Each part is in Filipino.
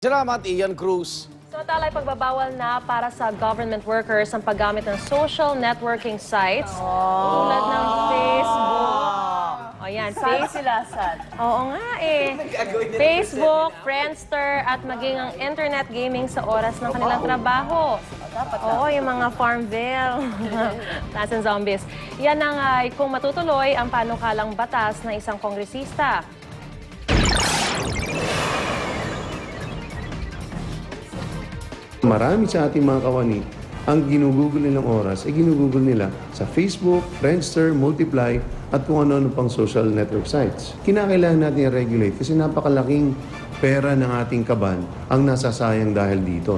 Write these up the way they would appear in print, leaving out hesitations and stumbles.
Salamat, Ian Cruz. Samantala, pagbabawal na para sa government workers ang paggamit ng social networking sites tulad ng Facebook. O yan, Oo nga eh. Facebook, Friendster at maging ang internet gaming sa oras ng kanilang trabaho. Oo, yung mga Farmville. Plants and Zombies. Yan ang kung matutuloy ang panukalang batas ng isang kongresista. Marami sa ating mga kawani, ang ginugugol nilang oras ay ginugugol nila sa Facebook, Friendster, Multiply, at kung ano-ano pang social network sites. Kinakailangan natin i-regulate kasi napakalaking pera ng ating kaban ang nasasayang dahil dito.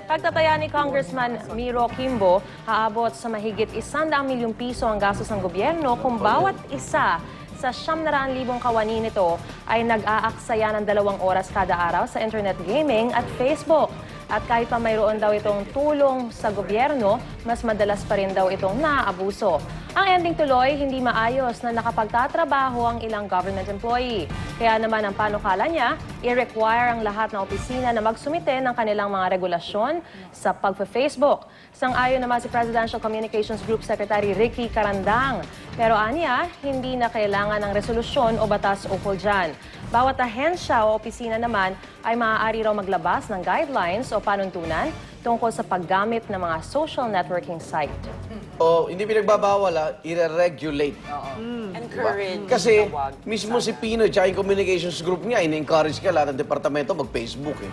Pagtataya ni Congressman Miro Kimbo, haabot sa mahigit 100 milyong piso ang gastos ng gobyerno kung bawat isa sa 700,000 kawani nito ay nag-aaksaya ng 2 oras kada araw sa internet gaming at Facebook. At kahit pa mayroon daw itong tulong sa gobyerno, mas madalas pa rin daw itong naaabuso. Ang ending tuloy, hindi maayos na nakapagtatrabaho ang ilang government employee. Kaya naman ang panukala niya, i-require ang lahat ng opisina na magsumite ng kanilang mga regulasyon sa pagpa-Facebook. Sang-ayon naman si Presidential Communications Group Secretary Ricky Carandang. Pero aniya, hindi na kailangan ng resolusyon o batas ukol dyan. Bawat ahensya o opisina naman ay maaari raw maglabas ng guidelines o panuntunan tungkol sa paggamit ng mga social networking site. O, hindi pinagbabawal, i-regulate. Encourage. Kasi mismo si Pinoy at yung communications group niya, in-encourage ka lahat ng departamento mag-Facebook eh.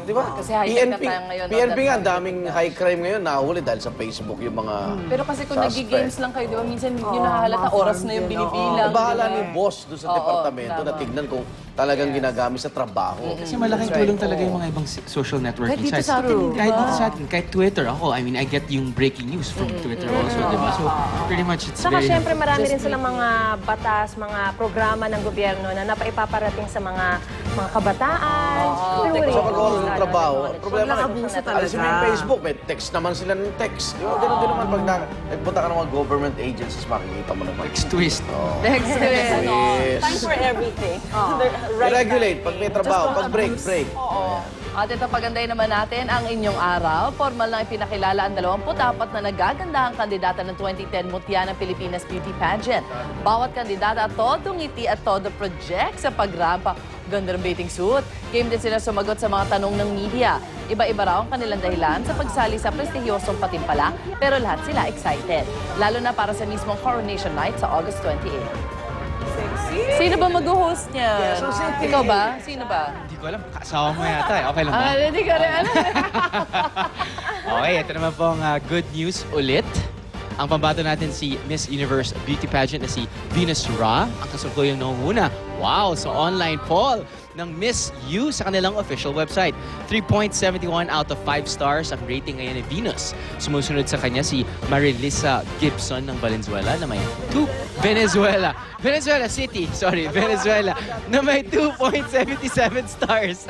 Di ba? Kasi high-tech na tayo ngayon. PNP nga, daming high crime ngayon nahuli dahil sa Facebook yung mga Pero kasi kung suspect. nag-games lang kayo, di ba? Minsan hindi nyo nahahalata oras na yung binibilang. Bahala di ba? ni boss doon sa departamento na tignan kung talagang ginagamit sa trabaho. Kasi malaking tulong talaga yung mga ibang social networking sites. sa atin, di ba? Kahit dito sa atin, kahit Twitter. Ako, I mean, I get yung breaking news from Twitter also, di ba? So, pretty much it's Saka very... syempre marami rin silang mga batas, mga programa ng gobyerno na napaipaparating sa mga kabataan. Sa pag-oras ng trabaho, problema abuso talaga. alisin mo yung Facebook, may text naman sila ng text. Di ba? Ganun din naman pag nagpunta ka ng mga government agencies, makikita mo naman. Text twist. Next week. Yes. Time for everything. I-regulate, pag may trabaho, pag break. At ito pagandahin naman natin ang inyong araw. Formal na ipinakilala ang 24 na nagagandahang kandidata ng 2010 Mutya ng Pilipinas Beauty Pageant. Bawat kandidata todo ngiti at todo project sa pagrampa. Ganda ng bathing suit. Game din sila sumagot sa mga tanong ng media. Iba-iba raw ang kanilang dahilan sa pagsali sa prestigyosong patimpala, pero lahat sila excited. Lalo na para sa mismong Coronation Night sa August 28. Sino ba mag-host niya? Ikaw ba? Sino ba? Hindi ko alam, kasawa mo yata eh. Okay lang ba? Hindi ko rin alam. Okay, ito naman pong good news ulit. Ang pambato natin si Miss Universe Beauty Pageant na si Venus Ra. Ang kasalukuyang nangunguna. Wow! Sa online poll ng Miss U sa kanilang official website. 3.71 out of 5 stars ang rating ngayon ni Venus. Sumusunod sa kanya si Marilisa Gibson ng Valenzuela na may Venezuela City, Venezuela, na may 2.77 stars.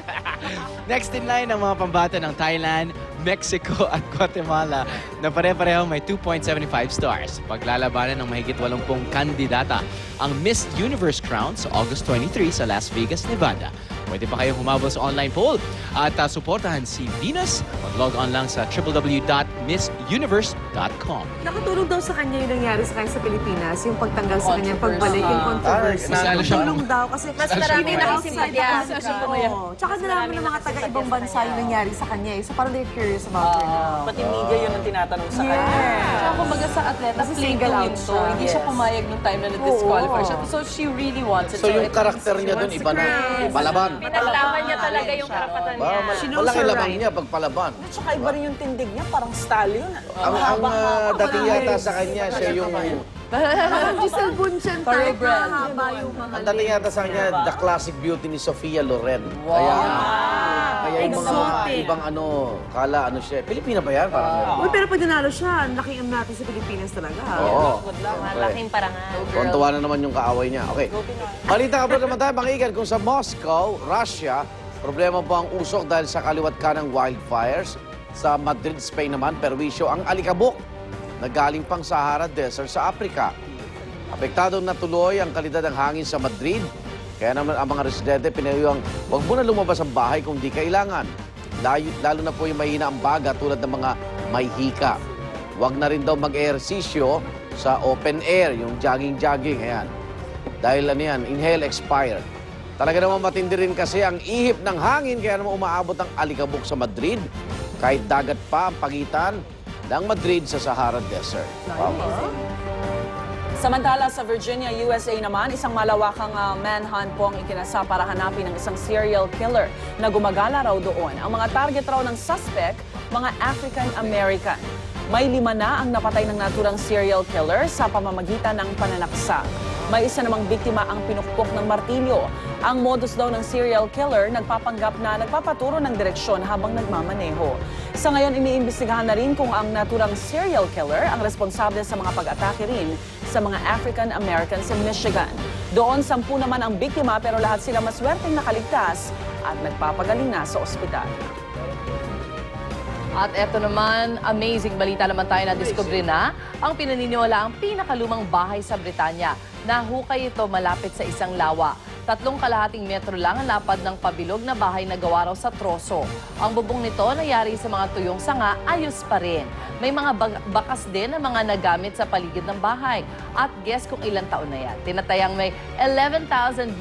Next in line ang mga pambata ng Thailand, Mexico at Guatemala na pare-pareho may 2.75 stars. Paglalabanan ng mahigit 80 kandidata ang Miss Universe crown sa August 23 sa Las Vegas, Nevada. Pwede pa kayong humabol sa online poll at suportahan si Venus. Mag-log on lang sa www.missuniverse.com. Nakatulong daw sa kanya yung nangyari sa kanya sa Pilipinas, yung pagtanggal sa kanya, pagbalik yung controversy. Mas lalo siyang- Tulong daw kasi Mas marami nakisimpatya. Tsaka nalaman ng mga taga-ibang bansa yung nangyari sa kanya eh. So parang they're curious about her now. Pati media yun ang tinatanong sa kanya. Saka kumbaga sa atleta, Kasi play to single win out to. siya. Hindi siya pumayag nung time na na-disqualify siya. So she really wants it. So yung it karakter means niya doon, iba na. Palaban. Pinaglaban niya talaga yung karapatan niya. Malaki laban niya pag palaban. At saka iba rin yung tindig niya, parang stallion. Ang dating yata sa kanya, siya yung... Parang Giselle Bundchen type na Thoroughbred. haba yung mga Ang dating yata sa kanya, the classic beauty ni Sofia Loren. Kaya yung mga ibang kala siya. Pilipina ba yan? Parang Uy, pero pag nanalo siya, ang laking natin sa Pilipinas talaga. Oo. Malaking parangal. Kontuwa na naman yung kaaway niya. Okay. Balita ka pa naman tayo, Pangigan, kung sa Moscow, Russia, problema po ang usok dahil sa kaliwat ka ng wildfires. Sa Madrid, Spain naman, perwisyo ang alikabok na galing pang Sahara Desert sa Africa. Apektado na tuloy ang kalidad ng hangin sa Madrid Kaya naman ang mga residente pinayuhang huwag muna lumabas ang bahay kung di kailangan. Lalo na po yung mahina ang baga tulad ng mga may hika. Huwag na rin daw mag-ehersisyo sa open air, yung jogging-jogging. Ayan. Dahil ano yan, inhale, expire. Talaga naman matindi rin kasi ang ihip ng hangin kaya naman umaabot ang alikabok sa Madrid. Kahit dagat pa ang pagitan ng Madrid sa Sahara Desert. Wow. Samantala sa Virginia, USA naman, isang malawakang manhunt po ang ikinasa para hanapin ng isang serial killer na gumagala raw doon. Ang mga target raw ng suspect, mga African-American. May 5 na ang napatay ng naturang serial killer sa pamamagitan ng pananaksak. May isa namang biktima ang pinukpok ng martilyo. Ang modus daw ng serial killer nagpapanggap na nagpapaturo ng direksyon habang nagmamaneho. Sa ngayon, iniimbestigahan na rin kung ang naturang serial killer ang responsable sa mga pag-atake rin sa mga African-American sa Michigan. Doon, 10 naman ang biktima pero lahat sila maswerteng nakaligtas at nagpapagaling na sa ospital. At eto naman, amazing balita naman tayo na discovery na ang pinaniniwala ang pinakalumang bahay sa Britanya. Nahukay ito malapit sa isang lawa. 3.5 metro lang ang lapad ng pabilog na bahay na gawa raw sa troso. Ang bubong nito nayari sa mga tuyong sanga, ayos pa rin. May mga bakas din na mga nagamit sa paligid ng bahay. At guess kung ilang taon na yan. Tinatayang may 11,000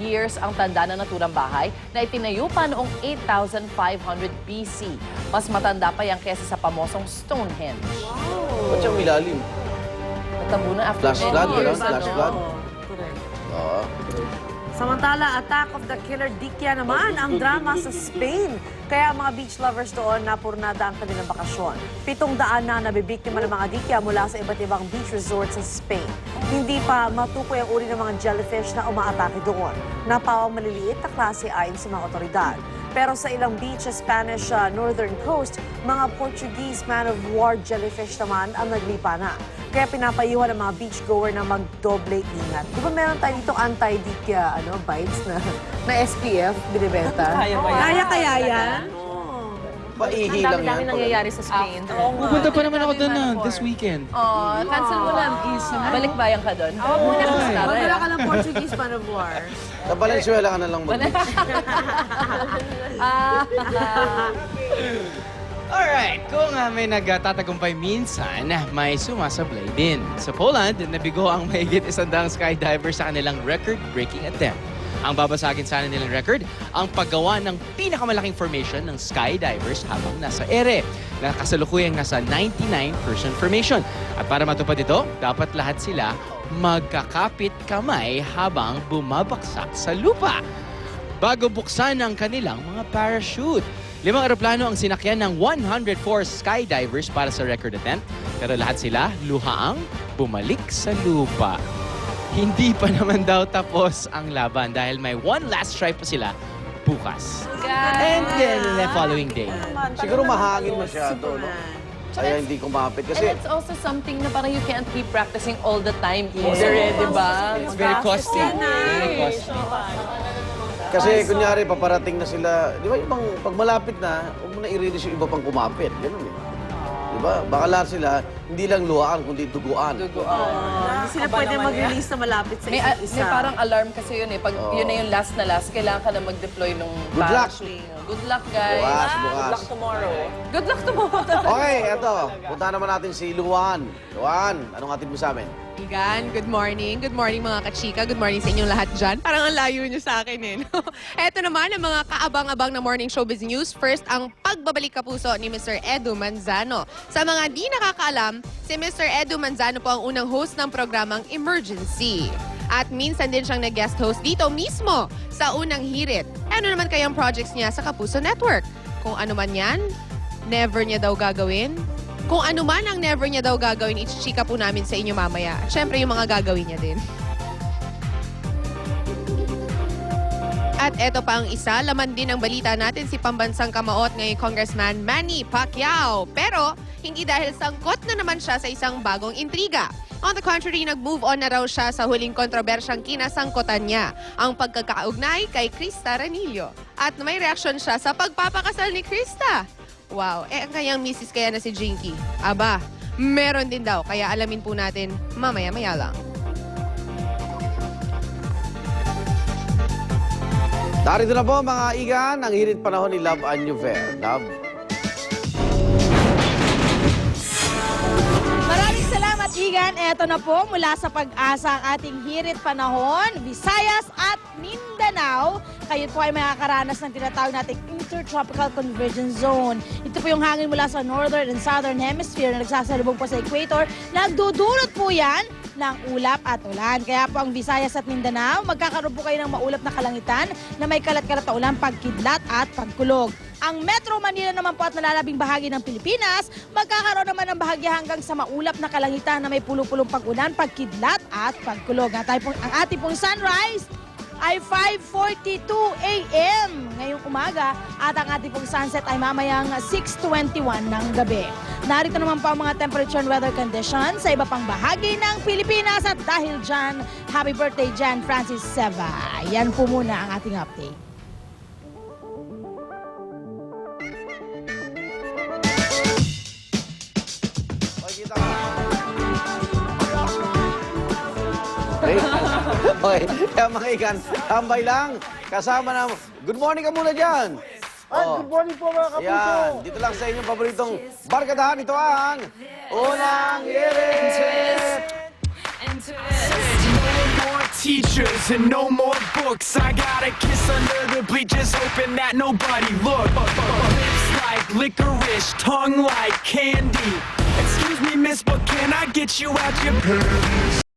years ang tanda ng naturang bahay na itinayo pa noong 8,500 BC. Mas matanda pa yan kesa sa pamosong Stonehenge. Ba't siyang ilalim? Natabunan after Flash 10 flood, years. gano'n? Flash flood? Oo. Samantala, Attack of the Killer Dikya naman ang drama sa Spain. Kaya mga beach lovers doon napurnada ang kanilang bakasyon. 700 na nabibiktima ng mga dikya mula sa iba't ibang beach resorts sa Spain. Hindi pa matukoy ang uri ng mga jellyfish na umaatake doon. Napawang maliliit na klase ayon sa mga otoridad. Pero sa ilang beach sa Spanish northern coast, mga Portuguese man-of-war jellyfish naman ang naglipa na. Kaya pinapayuhan ng mga beachgoer na magdoble ingat. Di ba meron tayo dito anti-dikya bites na SPF binibenta? Kaya ba yan? Kaya kaya yan? Paihi Ang lang dami-dami yan. nangyayari sa Spain. Pupunta pa naman ako doon this weekend. Oh, cancel mo na. Balik bayan ka doon. Magdala ka ng Portuguese man-of-war. Sa Valenzuela ka na lang mag Alright, kung may nagtatagumpay minsan, may sumasablay din. Sa Poland, nabigo ang mahigit 100 skydivers sa kanilang record-breaking attempt. Ang babasagin sana nilang record, ang paggawa ng pinakamalaking formation ng skydivers habang nasa ere, na kasalukuyang nasa 99% formation. At para matupad ito, dapat lahat sila magkakapit kamay habang bumabaksak sa lupa bago buksan ang kanilang mga parachute. 5 eroplano ang sinakyan ng 104 skydivers para sa record attempt, pero lahat sila luhaang bumalik sa lupa. Hindi pa naman daw tapos ang laban dahil may one last try pa sila bukas. And then the following day. Siguro mahangin masyado, no? Kaya hindi kumapit. And Kasi it's also something na parang you can't keep practicing all the time either, di ba? It's very costly. Very costly. Kasi kunyari, paparating na sila. Di ba yung pag malapit na, huwag mo na i-release yung iba pang kumapit. Ganun eh. Di ba? Baka lahat sila, hindi lang luhaan, kundi duguan. Hindi sila pwede mag-release na malapit sa May, isa't isa. may parang alarm kasi yun eh. Pag yun na yung last na last, kailangan ka na mag-deploy nung Good luck. parachute. Good luck, guys. Bukas, Good bukas. luck tomorrow. Good luck tomorrow. Okay, eto. Punta naman natin si Luan. Luan, anong hatid mo sa amin? Igan, good morning. Good morning mga kachika. Good morning sa inyong lahat dyan. Parang ang layo nyo sa akin eh. No? Eto naman ang mga kaabang-abang na Morning Showbiz News. First, ang pagbabalik kapuso ni Mr. Edu Manzano. Sa mga di nakakaalam, si Mr. Edu Manzano po ang unang host ng programang Emergency. At minsan din siyang nag-guest host dito mismo sa unang hirit. Ano naman kayang projects niya sa Kapuso Network? Kung ano man yan, never niya daw gagawin. Kung ano man ang never niya daw gagawin, ichichika po namin sa inyo mamaya. At syempre, yung mga gagawin niya din. At eto pa ang isa, laman din ang balita natin si pambansang kamaot ngayong Congressman Manny Pacquiao. Pero, hindi dahil sangkot na naman siya sa isang bagong intriga. On the contrary, nag-move on na raw siya sa huling kontrobersyang kinasangkutan niya, ang pagkakaugnay kay Krista Ranillo. At may reaksyon siya sa pagpapakasal ni Krista. Wow, ang kanyang misis kaya na si Jinky. Aba, meron din daw, kaya alamin po natin mamaya-maya lang. Narito na po mga igan, ang hirit panahon ni Love and Fair. Love. Maraming salamat, Igan. Eto na po, mula sa Pag-asa ang ating hirit panahon, Visayas at Mindanao. Kayo po ay makakaranas ng tinatawag nating Intertropical Convergence Zone. Ito po yung hangin mula sa Northern and Southern Hemisphere na nagsasalubong po sa Equator. Nagdudulot po yan ng ulap at ulan. Kaya po ang Visayas at Mindanao, magkakaroon po kayo ng maulap na kalangitan na may kalat-kalat na ulan, pagkidlat at pagkulog. Ang Metro Manila naman po at nalalabing bahagi ng Pilipinas, magkakaroon naman ng bahagya hanggang sa maulap na kalangitan na may pulo-pulong pag-ulan, pagkidlat at pagkulog. At ang ating pong sunrise ay 5:42 a.m. ngayong umaga at ang ating pong sunset ay mamayang 6:21 ng gabi. Narito naman po ang mga temperature and weather conditions sa iba pang bahagi ng Pilipinas at dahil dyan, happy birthday Jan Francis Seva. Yan po muna ang ating update. Okay, kaya mga ikan, tambay lang. Kasama na, good morning ka muna dyan. Good morning po mga kapuso. Yan, dito lang sa inyong paboritong barkadahan. Ito ang Unang Hirit! No more teachers and no more books. I got a kiss under the bleachers, hoping that nobody look. Lips like licorice, tongue like candy. Excuse me, miss, but can I get you out your pants?